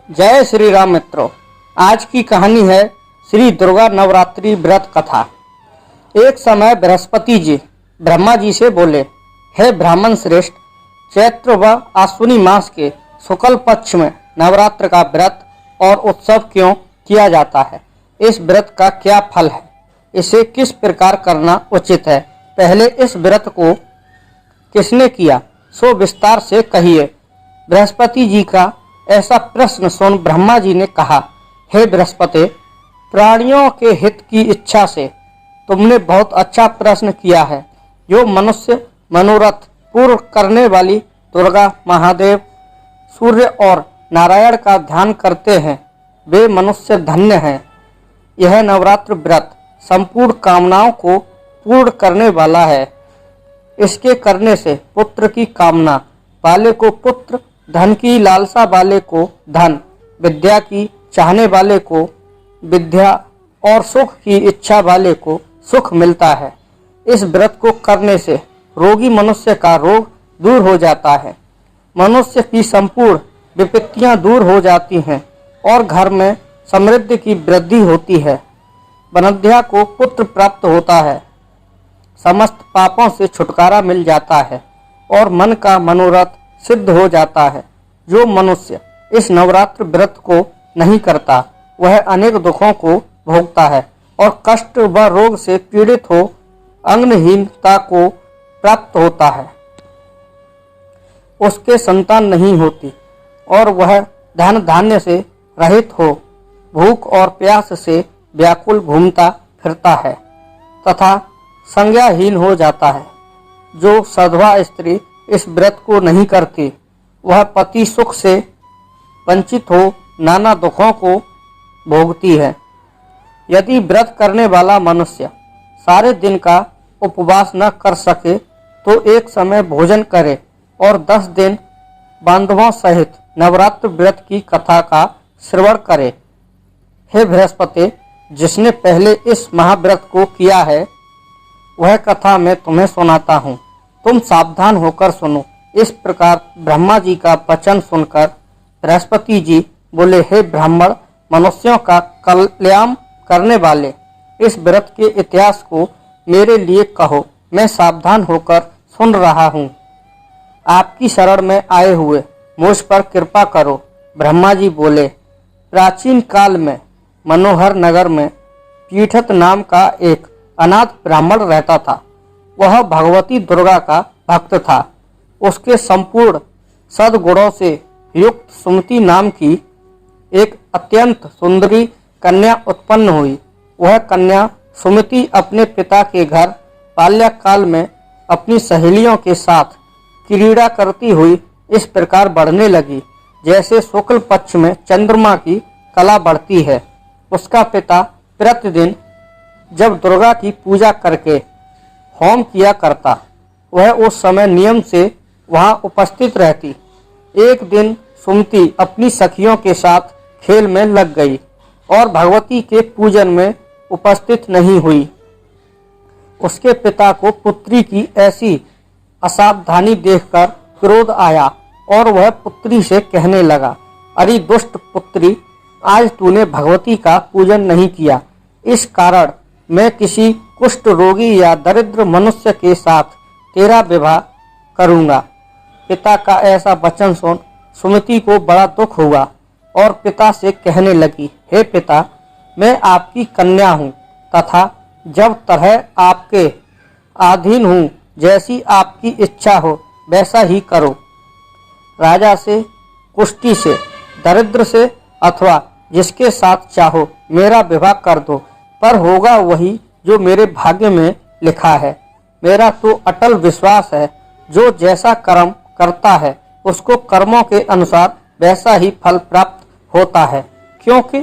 जय श्री राम मित्रों। आज की कहानी है श्री दुर्गा नवरात्रि व्रत कथा। एक समय बृहस्पति जी ब्रह्मा जी से बोले, हे ब्राह्मण श्रेष्ठ, चैत्र व आश्विनी मास के शुक्ल पक्ष में नवरात्र का व्रत और उत्सव क्यों किया जाता है? इस व्रत का क्या फल है? इसे किस प्रकार करना उचित है? पहले इस व्रत को किसने किया, सो विस्तार से कहिए। बृहस्पति जी का ऐसा प्रश्न सुन ब्रह्मा जी ने कहा, हे बृहस्पति, प्राणियों के हित की इच्छा से तुमने बहुत अच्छा प्रश्न किया है। जो मनुष्य मनोरथ पूर्ण करने वाली दुर्गा, महादेव, सूर्य और नारायण का ध्यान करते हैं, वे मनुष्य धन्य हैं। यह नवरात्र व्रत संपूर्ण कामनाओं को पूर्ण करने वाला है। इसके करने से पुत्र की कामना वाले को पुत्र, धन की लालसा वाले को धन, विद्या की चाहने वाले को विद्या और सुख की इच्छा वाले को सुख मिलता है। इस व्रत को करने से रोगी मनुष्य का रोग दूर हो जाता है, मनुष्य की संपूर्ण विपत्तियां दूर हो जाती हैं और घर में समृद्धि की वृद्धि होती है। वनध्या को पुत्र प्राप्त होता है, समस्त पापों से छुटकारा मिल जाता है और मन का मनोरथ सिद्ध हो जाता है। जो मनुष्य इस नवरात्र व्रत को नहीं करता, वह अनेक दुखों को भोगता है और कष्ट व रोग से पीड़ित हो अंगहीनता को प्राप्त होता है। उसके संतान नहीं होती और वह धन धान्य से रहित हो भूख और प्यास से व्याकुल घूमता फिरता है तथा संज्ञाहीन हो जाता है। जो सधवा स्त्री इस व्रत को नहीं करती, वह पति सुख से वंचित हो नाना दुखों को भोगती है। यदि व्रत करने वाला मनुष्य सारे दिन का उपवास न कर सके तो एक समय भोजन करे और 10 दिन बांधवों सहित नवरात्र व्रत की कथा का श्रवण करे। हे बृहस्पति, जिसने पहले इस महाव्रत को किया है, वह कथा मैं तुम्हें सुनाता हूँ। तुम सावधान होकर सुनो। इस प्रकार ब्रह्मा जी का वचन सुनकर बृहस्पति जी बोले, हे ब्राह्मण, मनुष्यों का कल्याण करने वाले, इस व्रत के इतिहास को मेरे लिए कहो। मैं सावधान होकर सुन रहा हूँ। आपकी शरण में आए हुए मुझ पर कृपा करो। ब्रह्मा जी बोले, प्राचीन काल में मनोहर नगर में पीठत नाम का एक अनाथ ब्राह्मण रहता था। वह भगवती दुर्गा का भक्त था। उसके संपूर्ण सद्गुणों से युक्त सुमति नाम की एक अत्यंत सुंदरी कन्या उत्पन्न हुई। वह कन्या सुमति अपने पिता के घर बाल्यकाल में अपनी सहेलियों के साथ क्रीड़ा करती हुई इस प्रकार बढ़ने लगी, जैसे शुक्ल पक्ष में चंद्रमा की कला बढ़ती है। उसका पिता प्रतिदिन जब दुर्गा की पूजा करके होम किया करता, वह उस समय नियम से वहां उपस्थित रहती। एक दिन सुमति अपनी सखियों के साथ खेल में लग गई और भगवती के पूजन में उपस्थित नहीं हुई। उसके पिता को पुत्री की ऐसी असावधानी देखकर क्रोध आया और वह पुत्री से कहने लगा, अरे दुष्ट पुत्री, आज तूने भगवती का पूजन नहीं किया। इस कारण मैं किसी कुष्ठ रोगी या दरिद्र मनुष्य के साथ तेरा विवाह करूंगा। पिता का ऐसा वचन सुन सुमति को बड़ा दुख हुआ और पिता से कहने लगी, हे पिता, मैं आपकी कन्या हूँ तथा जब तरह आपके अधीन हूँ। जैसी आपकी इच्छा हो वैसा ही करो। राजा से, कुष्ठी से, दरिद्र से अथवा जिसके साथ चाहो मेरा विवाह कर दो, पर होगा वही जो मेरे भाग्य में लिखा है। मेरा तो अटल विश्वास है, जो जैसा कर्म करता है उसको कर्मों के अनुसार वैसा ही फल प्राप्त होता है। क्योंकि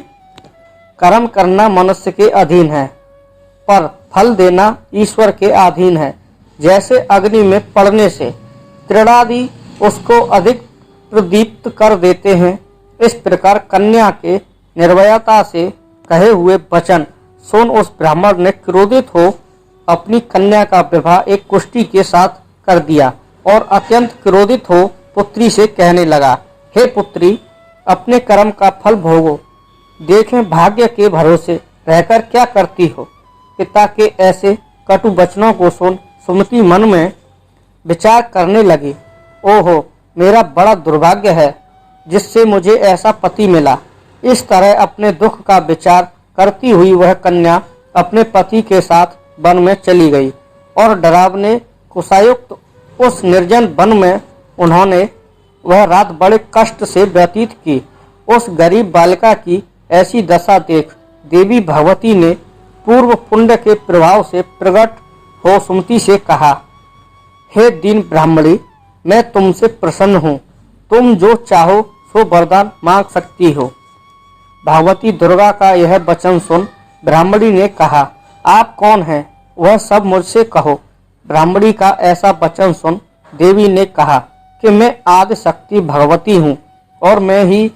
कर्म करना मनुष्य के अधीन है, पर फल देना ईश्वर के अधीन है। जैसे अग्नि में पड़ने से तृणादि उसको अधिक प्रदीप्त कर देते हैं, इस प्रकार कन्या के निर्भयता से कहे हुए वचन सुन उस ब्राह्मण ने क्रोधित हो अपनी कन्या का विवाह एक कुष्ठी के साथ कर दिया और अत्यंत क्रोधित हो पुत्री से कहने लगा, हे पुत्री, अपने कर्म का फल भोगो। देखें भाग्य के भरोसे रहकर क्या करती हो। पिता के ऐसे कटु वचनों को सुन सुमति मन में विचार करने लगी। ओहो, मेरा बड़ा दुर्भाग्य है जिससे मुझे ऐसा पति मिला। इस तरह अपने दुख का विचार करती हुई वह कन्या अपने पति के साथ वन में चली गई और डरावने कुशायुक्त उस निर्जन वन में उन्होंने वह रात बड़े कष्ट से व्यतीत की। उस गरीब बालिका की ऐसी दशा देख देवी भगवती ने पूर्व पुण्य के प्रभाव से प्रकट हो सुमति से कहा, हे दीन ब्राह्मणी, मैं तुमसे प्रसन्न हूँ। तुम जो चाहो सो वरदान मांग सकती हो। भगवती दुर्गा का यह वचन सुन ब्राह्मणी ने कहा, आप कौन हैं, वह सब मुझसे कहो। ब्राह्मणी का ऐसा वचन सुन देवी ने कहा कि मैं आदि शक्ति भगवती हूँ और मैं ही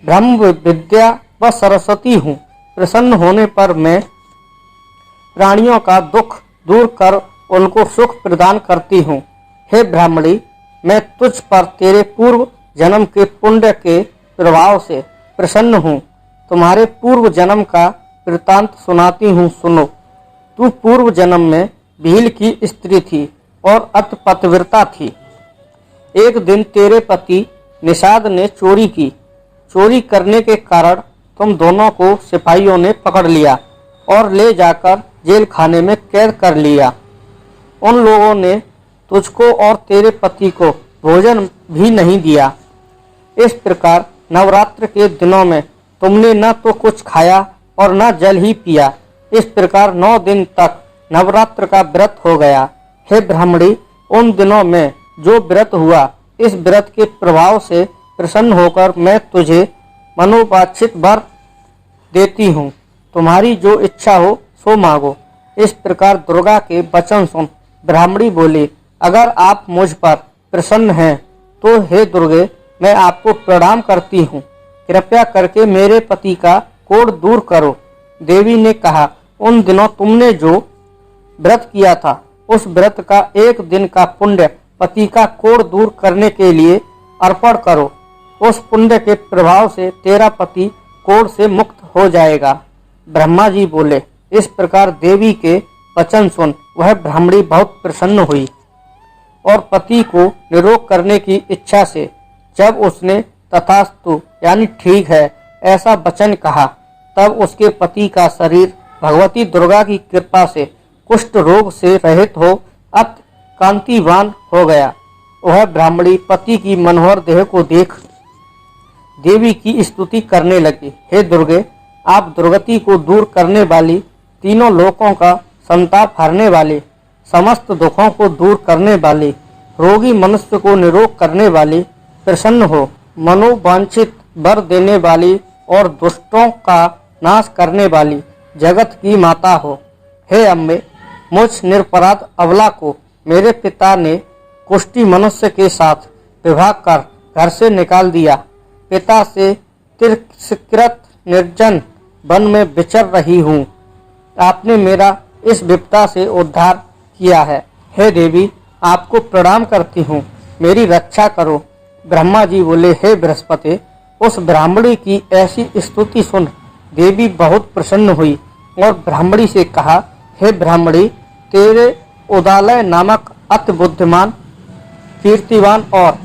ब्रह्म विद्या व सरस्वती हूँ। प्रसन्न होने पर मैं प्राणियों का दुख दूर कर उनको सुख प्रदान करती हूँ। हे ब्राह्मणी, मैं तुझ पर तेरे पूर्व जन्म के पुण्य के प्रभाव से प्रसन्न हूँ। तुम्हारे पूर्व जन्म का वृत्तांत सुनाती हूँ, सुनो। तू पूर्व जन्म में भील की स्त्री थी और अति पतिव्रता थी। एक दिन तेरे पति निषाद ने चोरी की। चोरी करने के कारण तुम दोनों को सिपाहियों ने पकड़ लिया और ले जाकर जेल खाने में कैद कर लिया। उन लोगों ने तुझको और तेरे पति को भोजन भी नहीं दिया। इस प्रकार नवरात्र के दिनों में तुमने न तो कुछ खाया और न जल ही पिया। इस प्रकार 9 दिन तक नवरात्र का व्रत हो गया। हे ब्राह्मणी, उन दिनों में जो व्रत हुआ, इस व्रत के प्रभाव से प्रसन्न होकर मैं तुझे मनोवांछित वर देती हूँ। तुम्हारी जो इच्छा हो सो मांगो। इस प्रकार दुर्गा के वचन सुन ब्राह्मणी बोली, अगर आप मुझ पर प्रसन्न हैं तो हे दुर्गे, मैं आपको प्रणाम करती हूँ। कृपया करके मेरे पति का कोढ़ दूर करो। देवी ने कहा, उन दिनों तुमने जो व्रत किया था, उस व्रत का 1 दिन का पुण्य पति का कोढ़ दूर करने के लिए अर्पण करो। उस पुण्य के प्रभाव से तेरा पति कोढ़ से मुक्त हो जाएगा। ब्रह्मा जी बोले। इस प्रकार देवी के वचन सुन वह ब्राह्मणी बहुत प्रसन्न हुई और पति को निरोग करने की इच्छा से जब उसने तथास्तु यानी ठीक है ऐसा वचन कहा, तब उसके पति का शरीर भगवती दुर्गा की कृपा से कुष्ठ रोग से रहित हो अति कांतिवान हो गया। वह ब्राह्मणी पति की मनोहर देह को देख देवी की स्तुति करने लगी। हे दुर्गे, आप दुर्गति को दूर करने वाली, तीनों लोकों का संताप हरने वाली, समस्त दुखों को दूर करने वाली, रोगी मनुष्य को निरोग करने वाली, प्रसन्न हो, मनोवांछित वर देने वाली और दुष्टों का नाश करने वाली जगत की माता हो। हे अम्बे, मुझ निरपराध अबला को मेरे पिता ने कुष्ठी मनुष्य के साथ विवाह कर घर से निकाल दिया। पिता से तिरस्कृत निर्जन वन में विचर रही हूँ। आपने मेरा इस विपदा से उद्धार किया है। हे देवी, आपको प्रणाम करती हूँ, मेरी रक्षा करो। ब्रह्मा जी बोले, हे बृहस्पति, उस ब्राह्मणी की ऐसी स्तुति सुन देवी बहुत प्रसन्न हुई और ब्राह्मणी से कहा, हे ब्राह्मणी, तेरे उदालय नामक अति बुद्धिमान, कीर्तिवान और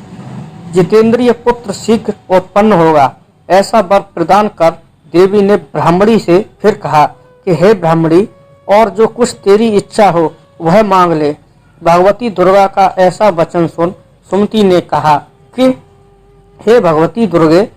जितेंद्रिय पुत्र शीघ्र उत्पन्न होगा। ऐसा वर प्रदान कर देवी ने ब्राह्मणी से फिर कहा कि हे ब्राह्मणी, और जो कुछ तेरी इच्छा हो वह मांग ले। भगवती दुर्गा का ऐसा वचन सुन सुमति ने कहा कि हे भगवती दुर्गे,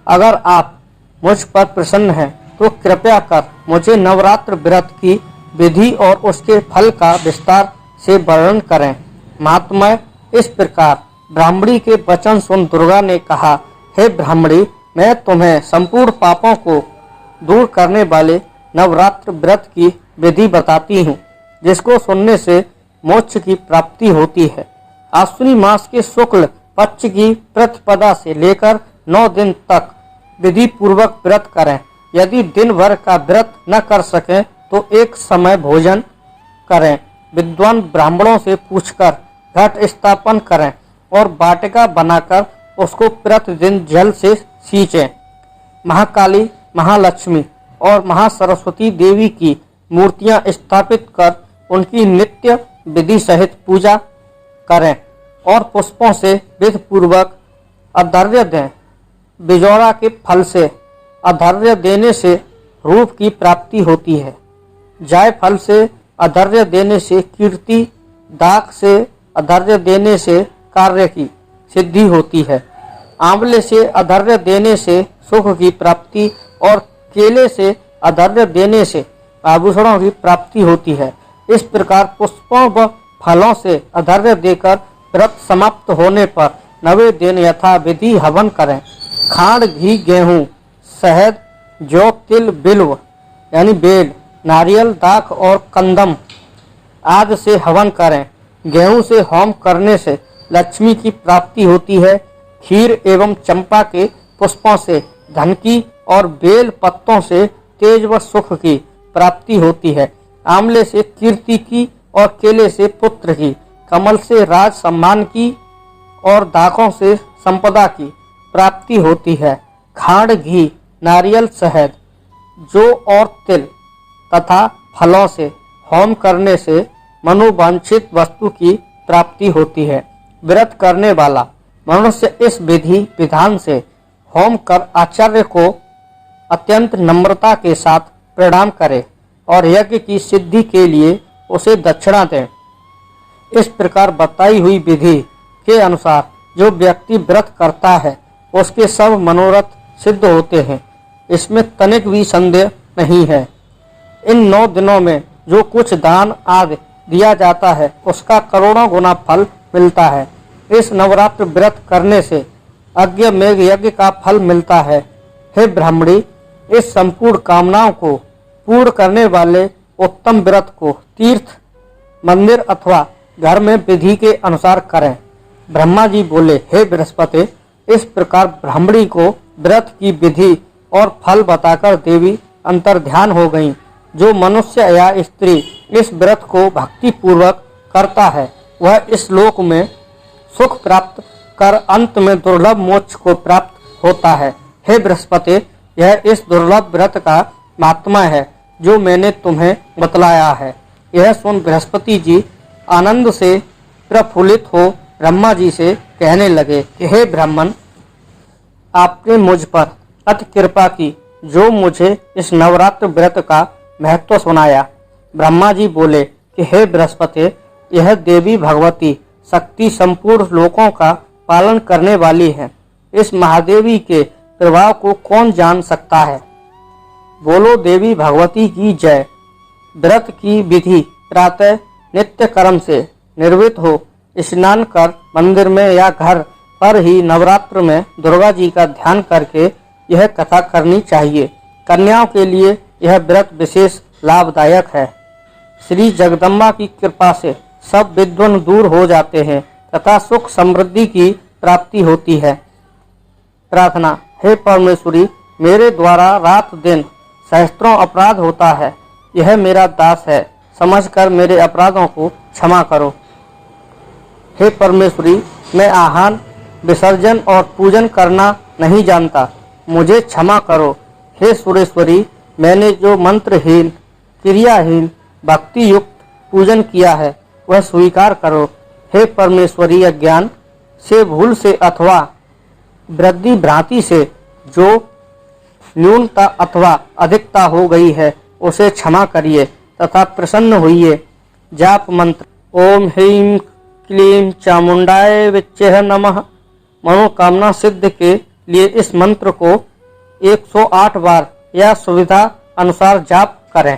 अगर आप मुझ पर प्रसन्न हैं तो कृपया कर मुझे नवरात्र व्रत की विधि और उसके फल का विस्तार से वर्णन करें। महात्मा, इस प्रकार ब्राह्मणी के वचन सुन दुर्गा ने कहा, हे ब्राह्मणी, मैं तुम्हें संपूर्ण पापों को दूर करने वाले नवरात्र व्रत की विधि बताती हूँ, जिसको सुनने से मोक्ष की प्राप्ति होती है। आश्विनी मास के शुक्ल पक्ष की प्रतिपदा से लेकर 9 दिन तक विधि पूर्वक व्रत करें। यदि दिन भर का व्रत न कर सकें तो एक समय भोजन करें। विद्वान ब्राह्मणों से पूछकर घट स्थापन करें और वाटिका बनाकर उसको प्रतिदिन जल से सींचें। महाकाली, महालक्ष्मी और महासरस्वती देवी की मूर्तियां स्थापित कर उनकी नित्य विधि सहित पूजा करें और पुष्पों से विधि पूर्वक अर्घ्य दें। बिजौरा के फल से अर्घ्य देने से रूप की प्राप्ति होती है। जायफल से अर्घ्य देने से कीर्ति, दाख से अर्घ्य देने से कार्य की सिद्धि होती है। आंवले से अर्घ्य देने से सुख की प्राप्ति और केले से अर्घ्य देने से आभूषणों की प्राप्ति होती है। इस प्रकार पुष्पों व फलों से अर्घ्य देकर व्रत समाप्त होने पर 9वें दिन यथाविधि हवन करें। खांड, घी, गेहूँ, शहद, जौ, तिल, बिल्व यानी बेल, नारियल, दाख और कंदम आदि से हवन करें। गेहूं से होम करने से लक्ष्मी की प्राप्ति होती है। खीर एवं चंपा के पुष्पों से धन की और बेल पत्तों से तेज व सुख की प्राप्ति होती है। आंवले से कीर्ति की और केले से पुत्र की, कमल से राज सम्मान की और दाखों से संपदा की प्राप्ति होती है। खांड, घी, नारियल, शहद, जौ और तिल तथा फलों से होम करने से मनोवांछित वस्तु की प्राप्ति होती है। व्रत करने वाला मनुष्य इस विधि विधान से होम कर आचार्य को अत्यंत नम्रता के साथ प्रणाम करे और यज्ञ की सिद्धि के लिए उसे दक्षिणा दें। इस प्रकार बताई हुई विधि के अनुसार जो व्यक्ति व्रत करता है उसके सब मनोरथ सिद्ध होते हैं। इसमें तनिक भी संदेह नहीं है। इन 9 दिनों में जो कुछ दान आदि दिया जाता है उसका करोड़ों गुना फल मिलता है। इस नवरात्र व्रत करने से अज्ञ मेघ यज्ञ का फल मिलता है। हे ब्राह्मणी, इस संपूर्ण कामनाओं को पूर्ण करने वाले उत्तम व्रत को तीर्थ, मंदिर अथवा घर में विधि के अनुसार करें। ब्रह्मा जी बोले, हे बृहस्पति, इस प्रकार ब्राह्मणी को व्रत की विधि और फल बताकर देवी अंतर्ध्यान हो गईं। जो मनुष्य या स्त्री इस व्रत को भक्ति पूर्वक करता है वह इस लोक में सुख प्राप्त कर अंत में दुर्लभ मोक्ष को प्राप्त होता है। हे बृहस्पति, यह इस दुर्लभ व्रत का महात्मा है जो मैंने तुम्हें बतलाया है। यह सुन बृहस्पति जी आनंद से प्रफुल्लित हो ब्रह्मा जी से कहने लगे कि हे ब्राह्मण, आपने मुझ पर अति कृपा की जो मुझे इस नवरात्र व्रत का महत्व सुनाया। ब्रह्मा जी बोले कि हे बृहस्पति, यह देवी भगवती शक्ति संपूर्ण लोकों का पालन करने वाली है। इस महादेवी के प्रभाव को कौन जान सकता है। बोलो देवी भगवती की जय। व्रत की विधि प्रातः नित्य कर्म से निर्वृत्त हो स्नान कर मंदिर में या घर पर ही नवरात्र में दुर्गा जी का ध्यान करके यह कथा करनी चाहिए। कन्याओं के लिए यह व्रत विशेष लाभदायक है। श्री जगदम्बा की कृपा से सब विघ्न दूर हो जाते हैं तथा सुख समृद्धि की प्राप्ति होती है। प्रार्थना, हे परमेश्वरी, मेरे द्वारा रात दिन सहस्त्रों अपराध होता है। यह मेरा दास है, समझकर मेरे अपराधों को क्षमा करो। हे परमेश्वरी, मैं आहान, विसर्जन और पूजन करना नहीं जानता, मुझे क्षमा करो। हे सुरेश्वरी, मैंने जो मंत्रहीन, क्रियाहीन, भक्ति युक्त पूजन किया है वह स्वीकार करो। हे परमेश्वरी, अज्ञान से, भूल से अथवा वृद्धि भ्रांति से जो न्यूनता अथवा अधिकता हो गई है उसे क्षमा करिए तथा प्रसन्न होइए। जाप मंत्र, ओम ह्रीं क्लीं चामुंडाय विच्चे नमः। मनोकामना सिद्ध के लिए इस मंत्र को 108 बार या सुविधा अनुसार जाप करें।